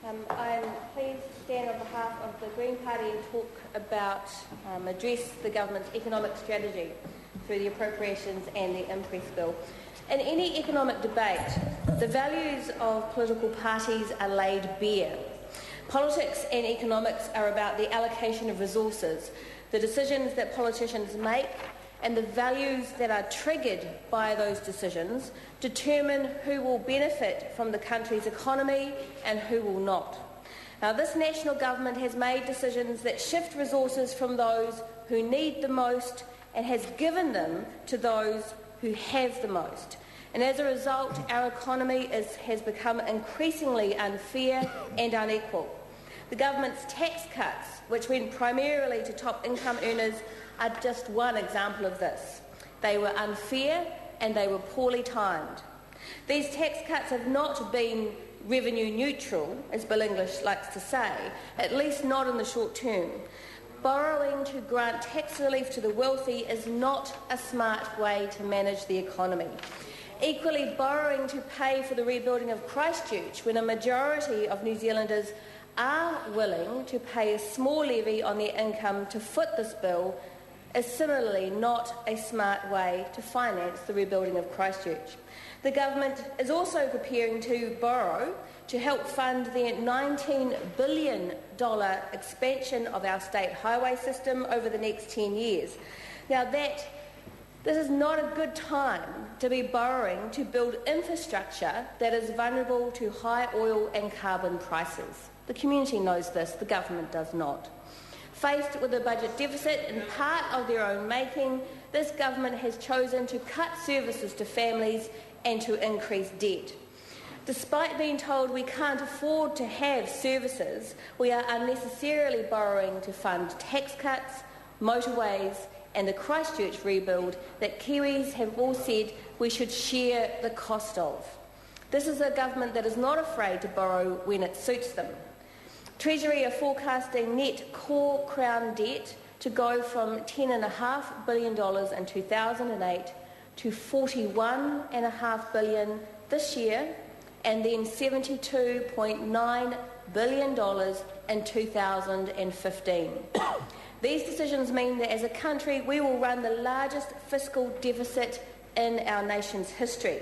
I'm pleased to stand on behalf of the Green Party and talk about, address the government's economic strategy through the Appropriations and the Imprest bill. In any economic debate, the values of political parties are laid bare. Politics and economics are about the allocation of resources, the decisions that politicians make, and the values that are triggered by those decisions determine who will benefit from the country's economy and who will not. Now, this national government has made decisions that shift resources from those who need the most and has given them to those who have the most. And as a result, our economy has become increasingly unfair and unequal. The government's tax cuts, which went primarily to top income earners, are just one example of this. They were unfair and they were poorly timed. These tax cuts have not been revenue neutral, as Bill English likes to say, at least not in the short term. Borrowing to grant tax relief to the wealthy is not a smart way to manage the economy. Equally, borrowing to pay for the rebuilding of Christchurch, when a majority of New Zealanders are willing to pay a small levy on their income to foot this bill, is similarly not a smart way to finance the rebuilding of Christchurch. The government is also preparing to borrow to help fund the $19 billion expansion of our state highway system over the next 10 years. Now, this is not a good time to be borrowing to build infrastructure that is vulnerable to high oil and carbon prices. The community knows this, the government does not. Faced with a budget deficit in part of their own making, this government has chosen to cut services to families and to increase debt. Despite being told we can't afford to have services, we are unnecessarily borrowing to fund tax cuts, motorways, and the Christchurch rebuild that Kiwis have all said we should share the cost of. This is a government that is not afraid to borrow when it suits them. Treasury are forecasting net core Crown debt to go from $10.5 billion in 2008 to $41.5 billion this year, and then $72.9 billion in 2015. These decisions mean that as a country we will run the largest fiscal deficit in our nation's history.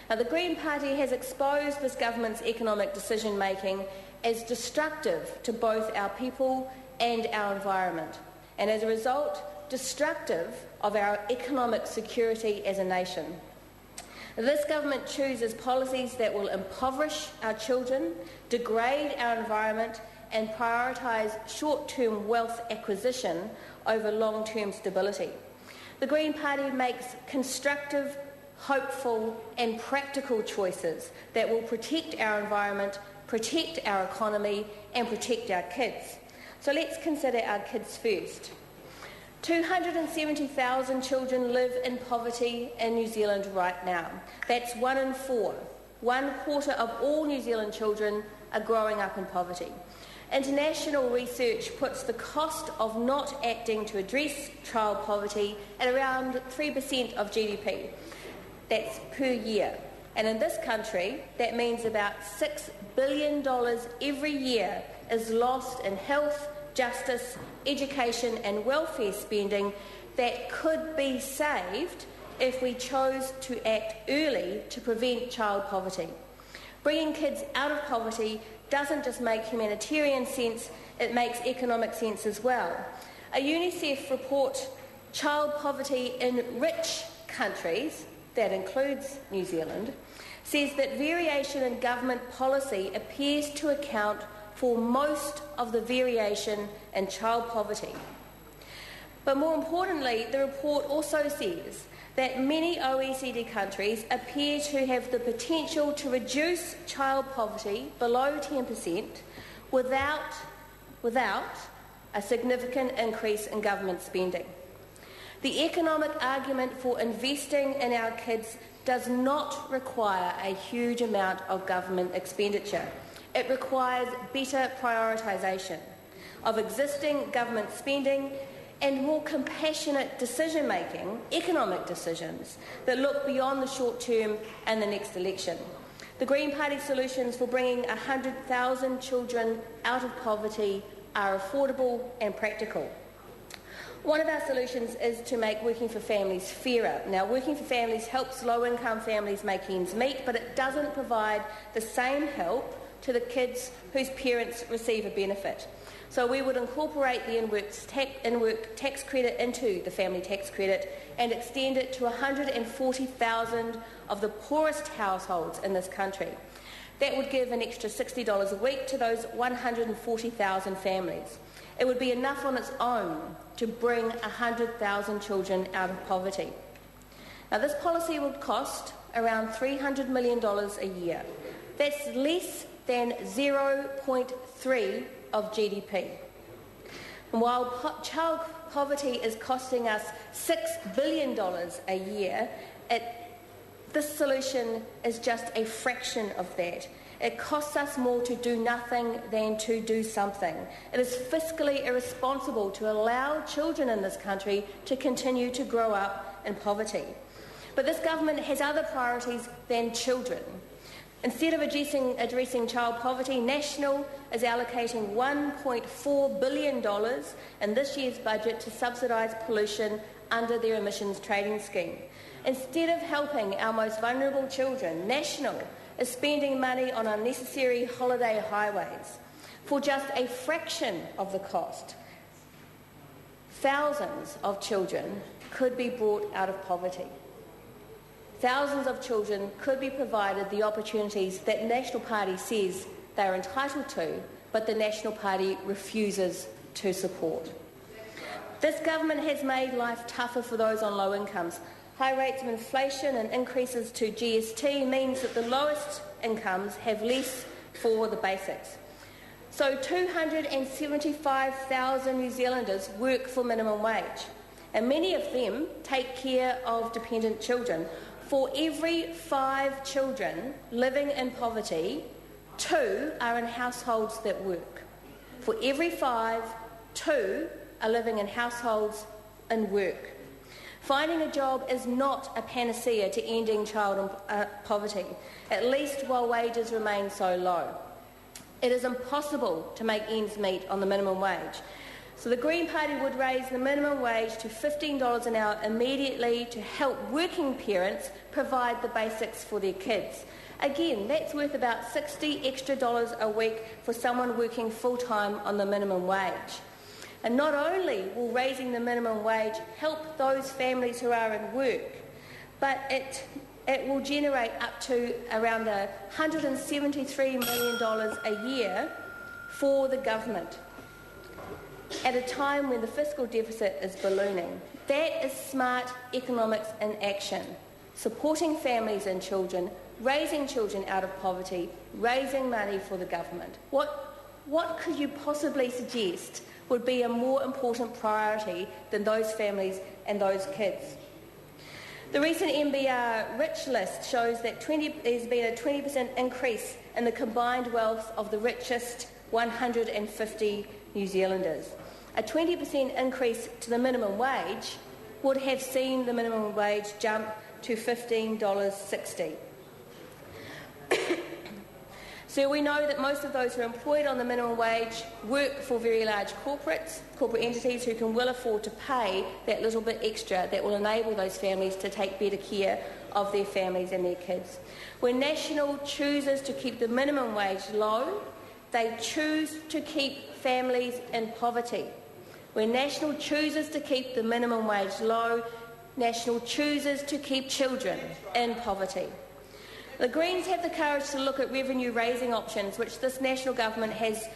Now, the Green Party has exposed this government's economic decision-making as destructive to both our people and our environment, and as a result, destructive of our economic security as a nation. This government chooses policies that will impoverish our children, degrade our environment, and prioritise short-term wealth acquisition over long-term stability. The Green Party makes constructive, hopeful and practical choices that will protect our environment, protect our economy and protect our kids. So let's consider our kids first. 270,000 children live in poverty in New Zealand right now. That's 1 in 4. 1/4 of all New Zealand children are growing up in poverty. International research puts the cost of not acting to address child poverty at around 3% of GDP. That's per year. And in this country, that means about $6 billion every year is lost in health, justice, education and welfare spending that could be saved if we chose to act early to prevent child poverty. Bringing kids out of poverty doesn't just make humanitarian sense, it makes economic sense as well. A UNICEF report, Child Poverty in Rich Countries, that includes New Zealand, says that variation in government policy appears to account for most of the variation in child poverty. But more importantly, the report also says that many OECD countries appear to have the potential to reduce child poverty below 10% without a significant increase in government spending. The economic argument for investing in our kids does not require a huge amount of government expenditure. It requires better prioritisation of existing government spending and more compassionate decision-making, economic decisions, that look beyond the short term and the next election. The Green Party solutions for bringing 100,000 children out of poverty are affordable and practical. One of our solutions is to make working for families fairer. Now, working for families helps low-income families make ends meet, but it doesn't provide the same help to the kids whose parents receive a benefit. So we would incorporate the in-work tax credit into the family tax credit and extend it to 140,000 of the poorest households in this country. That would give an extra $60 a week to those 140,000 families. It would be enough on its own to bring 100,000 children out of poverty. Now, this policy would cost around $300 million a year. That's less than 0.3 of GDP. And while child poverty is costing us $6 billion a year, this solution is just a fraction of that. It costs us more to do nothing than to do something. It is fiscally irresponsible to allow children in this country to continue to grow up in poverty. But this government has other priorities than children. Instead of addressing child poverty, National is allocating $1.4 billion in this year's budget to subsidise pollution under their emissions trading scheme. Instead of helping our most vulnerable children, National is spending money on unnecessary holiday highways. For just a fraction of the cost, thousands of children could be brought out of poverty. Thousands of children could be provided the opportunities that the National Party says they are entitled to, but the National Party refuses to support. This government has made life tougher for those on low incomes. High rates of inflation and increases to GST means that the lowest incomes have less for the basics. So 275,000 New Zealanders work for minimum wage, and many of them take care of dependent children. For every 5 children living in poverty, 2 are in households that work. For every 5, 2 are living in households and work. Finding a job is not a panacea to ending child poverty, at least while wages remain so low. It is impossible to make ends meet on the minimum wage. So the Green Party would raise the minimum wage to $15 an hour immediately to help working parents provide the basics for their kids. Again, that's worth about $60 extra a week for someone working full-time on the minimum wage. And not only will raising the minimum wage help those families who are in work, but it will generate up to around $173 million a year for the government at a time when the fiscal deficit is ballooning. That is smart economics in action, supporting families and children, raising children out of poverty, raising money for the government. What could you possibly suggest would be a more important priority than those families and those kids? The recent MBR Rich List shows that there's been a 20% increase in the combined wealth of the richest 150 New Zealanders. A 20% increase to the minimum wage would have seen the minimum wage jump to $15.60. So we know that most of those who are employed on the minimum wage work for very large corporate entities who can well afford to pay that little bit extra that will enable those families to take better care of their families and their kids. When National chooses to keep the minimum wage low, they choose to keep families in poverty. When National chooses to keep the minimum wage low, National chooses to keep children in poverty. The Greens have the courage to look at revenue-raising options, which this national government has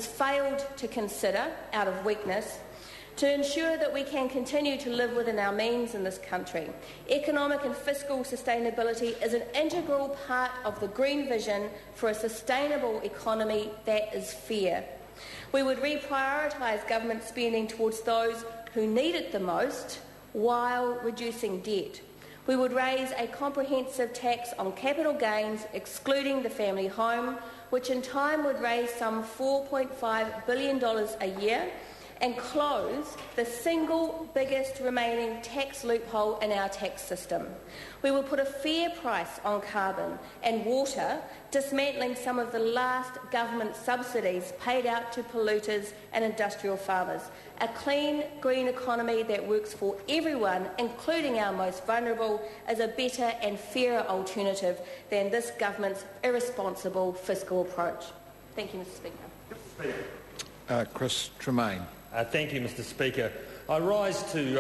failed to consider out of weakness, to ensure that we can continue to live within our means in this country. Economic and fiscal sustainability is an integral part of the Green vision for a sustainable economy that is fair. We would reprioritise government spending towards those who need it the most while reducing debt. We would raise a comprehensive tax on capital gains, excluding the family home, which in time would raise some $4.5 billion a year and close the single biggest remaining tax loophole in our tax system. We will put a fair price on carbon and water, dismantling some of the last government subsidies paid out to polluters and industrial farmers. A clean, green economy that works for everyone, including our most vulnerable, is a better and fairer alternative than this government's irresponsible fiscal approach. Thank you, Mr Speaker. Chris Tremaine. Thank you, Mr Speaker. I rise to